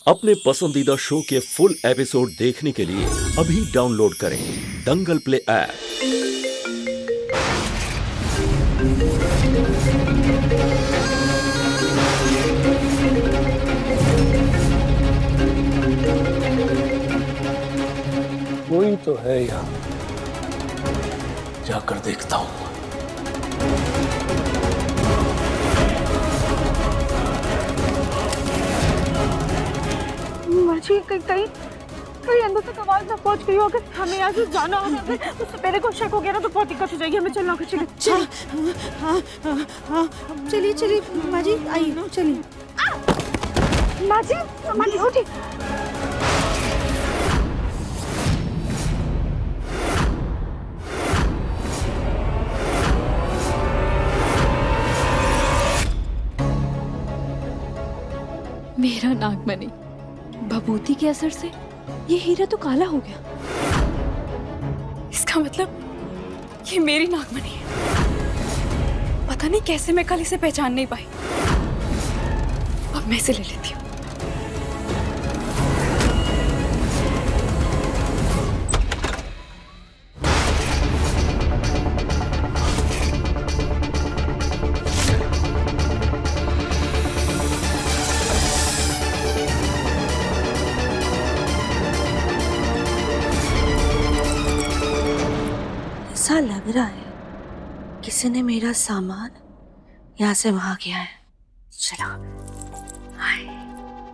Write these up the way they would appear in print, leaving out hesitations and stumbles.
अपने पसंदीदा शो के फुल एपिसोड देखने के लिए अभी डाउनलोड करें दंगल प्ले ऐप। कोई तो है यहाँ, जाकर देखता हूँ। माजी कहीं कहीं कहीं अंदर तक आवाज ना पहुंच गई हो। अगर हमें यहाँ से जाना होगा तो सपेरे को शक हो गया ना तो बहुत दिक्कत हो जाएगी। हमें चलना होगा। चलिए हाँ, चलिए चलिए माजी आइए चलिए। माजी माजी उठी। मेरा नागमणि भभूति के असर से ये हीरा तो काला हो गया। इसका मतलब ये मेरी नागमणि है। पता नहीं कैसे मैं कल इसे पहचान नहीं पाई। अब मैं इसे ले लेती हूँ। ऐसा लग रहा है किसी ने मेरा सामान यहाँ से वहां किया है। चलो, हाय,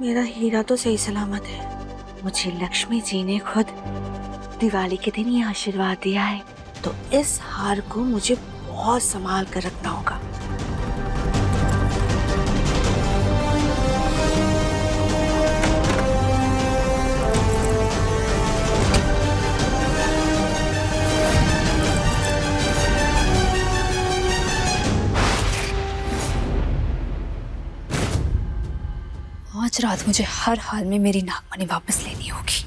मेरा हीरा तो सही सलामत है। मुझे लक्ष्मी जी ने खुद दिवाली के दिन ये आशीर्वाद दिया है, तो इस हार को मुझे बहुत संभाल कर रखना होगा। आज रात मुझे हर हाल में मेरी नागमणि वापस लेनी होगी।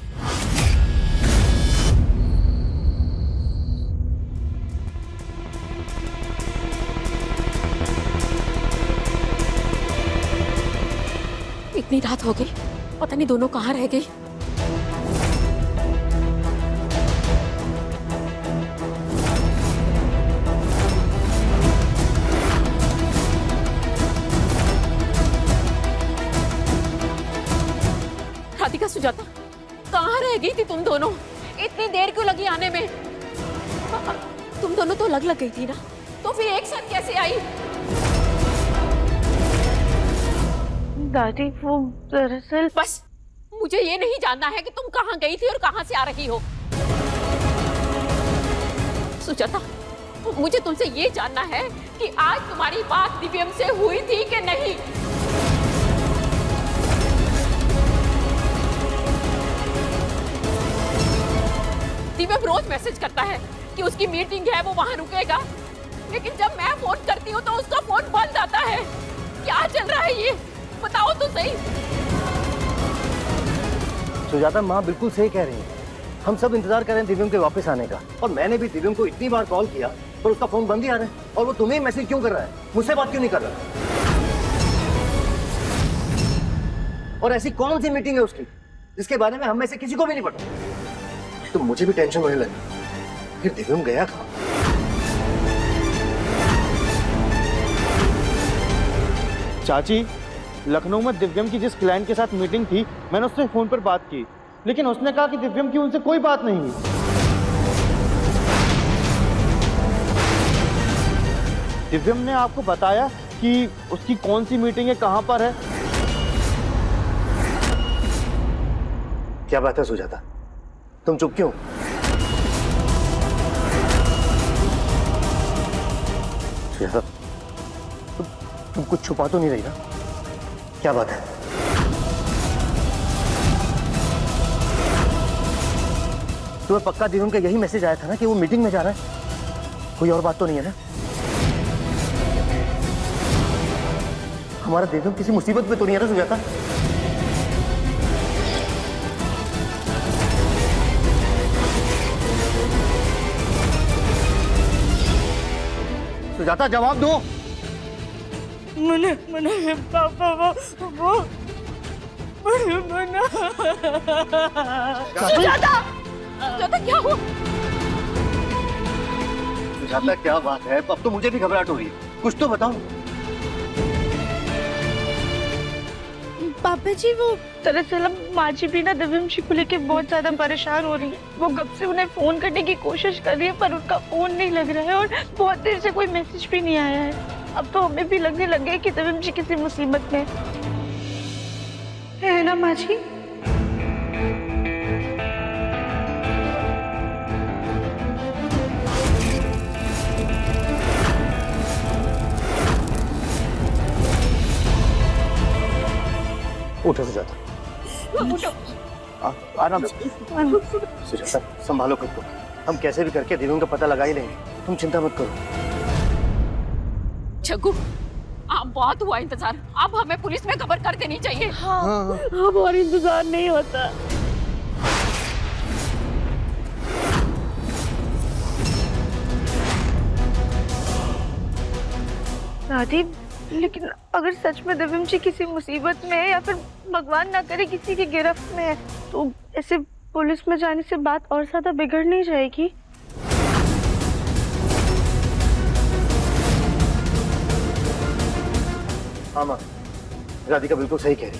इतनी रात हो गई, पता नहीं दोनों कहाँ रह गई। राधिका, सुजाता, कहाँ रह गई थी तुम दोनों? इतनी देर क्यों लगी आने में? तुम दोनों तो लग गई थी ना, तो फिर एक साथ कैसे आई? दादी वो दरअसल बस मुझे ये नहीं जानना है कि तुम कहाँ गई थी और कहाँ से आ रही हो। सुजाता, मुझे तुमसे ये जानना है कि आज तुम्हारी बात दिव्यम से हुई थी कि नहीं। दिव्यम रोज मैसेज करता है कि उसकी मीटिंग है, वो वहां रुकेगा, लेकिन जब मैं फोन करती हूँ तो उसका फोन बंद आता है। क्या चल रहा है ये? बताओ तो सही। सुजाता, माँ बिल्कुल सही कह रही है। हम सब इंतजार कर रहे हैं दिव्यम के वापस आने का, और मैंने भी दिव्यम को इतनी बार कॉल किया पर उसका फोन बंद ही आ रहा है। और वो तुम्हें मैसेज क्यों कर रहा है? मुझसे बात क्यों नहीं कर रहा? और ऐसी कौन सी मीटिंग है उसकी जिसके बारे में हम में से किसी को भी नहीं पता? तो मुझे भी टेंशन होने लगी। फिर दिव्यम गया कहाँ? चाची, लखनऊ में दिव्यम की जिस क्लाइंट के साथ मीटिंग थी, मैंने उससे फोन पर बात की, लेकिन उसने कहा कि दिव्यम की उनसे कोई बात नहीं हुई। दिव्यम ने आपको बताया कि उसकी कौन सी मीटिंग है, कहां पर है? क्या बात है सुजाता, तुम चुप क्यों? सुजाता, तुम कुछ छुपा तो नहीं रही ना? क्या बात है? तुम्हें पक्का दिव्यम का यही मैसेज आया था ना कि वो मीटिंग में जा रहा है? कोई और बात तो नहीं है ना? हमारा दिव्यम किसी मुसीबत में तो नहीं है ना सुजाता? सुजाता, जवाब दो। मैंने पापा वो सुजाता, सुजाता क्या हुआ? सुजाता क्या बात है? अब तो मुझे भी घबराहट हो रही है, कुछ तो बताओ। पापा जी वो दरअसल माँ जी भी ना दिव्यम जी को लेके बहुत ज्यादा परेशान हो रही है। वो कब से उन्हें फोन करने की कोशिश कर रही है पर उनका फोन नहीं लग रहा है और बहुत देर से कोई मैसेज भी नहीं आया है। अब तो हमें भी लगने लग गया कि दिव्यम जी किसी मुसीबत में है ना माँ जी? उठो सुजाता, आराम से। सुजाता संभालो खुद को, हम कैसे भी करके दिव्यम का पता लगा ही लेंगे, तुम चिंता मत करो। जग्गू, आप बहुत हुआ इंतजार, अब हमें पुलिस में खबर कर देनी चाहिए। हाँ, अब और इंतजार नहीं होता। राधी, लेकिन अगर सच में दिव्यम जी किसी मुसीबत में है या फिर भगवान ना करे किसी की गिरफ्त में है तो ऐसे पुलिस में जाने से बात और ज्यादा बिगड़ नहीं जाएगी? हाँ माँ, राधिका बिल्कुल सही कह रही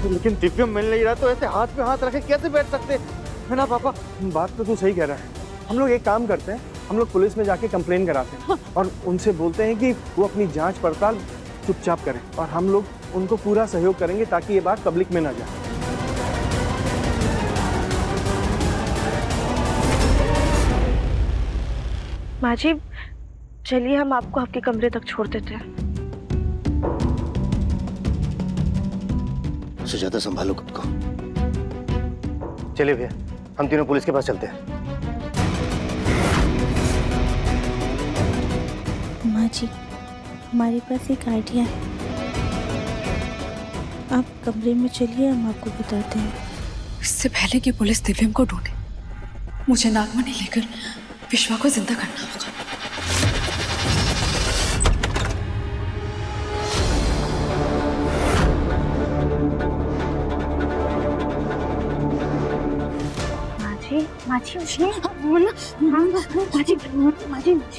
है। लेकिन दिव्यम मिल नहीं रहा तो ऐसे हाथ पे हाथ रखे कैसे बैठ सकते है ना पापा? बात तो तू सही कह रहा है। हम लोग एक काम करते हैं, हम लोग पुलिस में जाके कंप्लेन कराते हैं और उनसे बोलते हैं कि वो अपनी जांच पड़ताल चुपचाप करें और हम लोग उनको पूरा सहयोग करेंगे ताकि ये बात पब्लिक में ना जाए। माँ जी, चलिए हम आपको आपके कमरे तक छोड़ देते हैं। सुजाता संभालो खुद को। चलिए भैया, हम तीनों पुलिस के पास चलते हैं। माँ जी, हमारे पास एक आइडिया है। आप कमरे में चलिए, हम आपको बताते हैं। इससे पहले कि पुलिस दिव्यम को ढूंढे, मुझे नागमणि लेकर विश्वा को जिंदा करना होगा।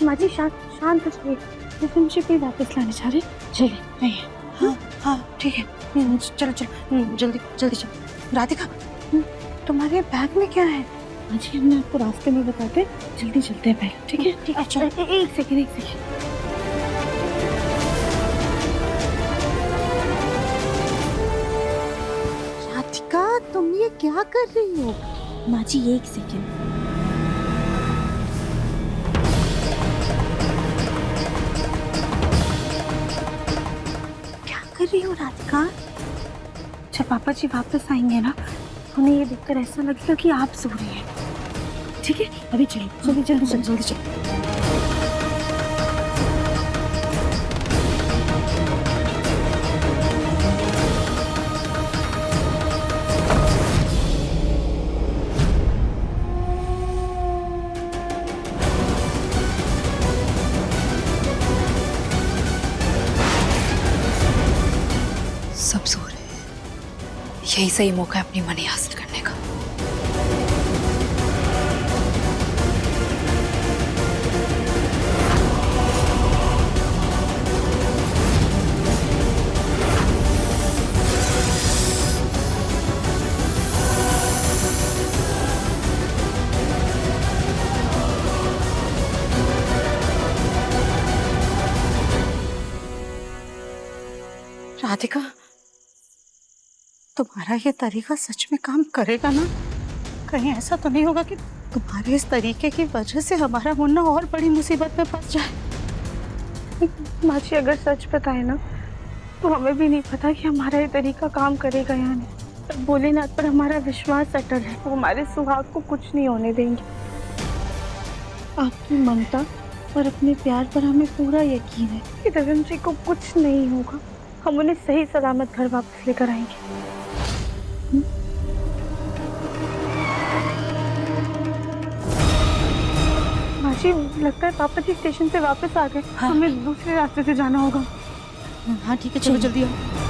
माजी शांत हो तुम शिपी वापस लाने जा रहे? चलिए नहीं। हाँ हाँ ठीक है, चलो चलो जल्दी जल्दी चलो। राधिका, तुम्हारे बैग में क्या है? माजी हमने आपको रास्ते में बताते, जल्दी चलते हैं पहले। ठीक है ठीक है, चलो। एक सेकंड। राधिका, तुम ये क्या कर रही हो? माँ जी एक सेकंड। क्या कर रही हो राधिका? जब पापा जी वापस आएंगे ना, उन्हें ये देखकर ऐसा लगेगा कि आप सो रही हैं। ठीक है, अभी चलो जल्दी चलो। सब सो रहे हैं, यही सही मौका है अपनी मनी हासिल करने का। राधिका, तुम्हारा ये तरीका सच में काम करेगा ना? कहीं ऐसा तो नहीं होगा कि तुम्हारे इस तरीके की वजह से हमारा मुन्ना और बड़ी मुसीबत में फंस जाए? माँ जी अगर सच बताए ना तो हमें भी नहीं पता कि हमारा ये तरीका काम करेगा या नहीं। पर भोलेनाथ पर हमारा विश्वास अटल है, वो हमारे सुहाग को कुछ नहीं होने देंगे। आपकी ममता और अपने प्यार पर हमें पूरा यकीन है कि दिव्यम जी को कुछ नहीं होगा। हम उन्हें सही सलामत घर वापस लेकर आएंगे। माँ जी लगता है पापा जी स्टेशन से वापस आ गए। हमें दूसरे रास्ते से जाना होगा। हाँ ठीक है, चलो जल्दी आओ।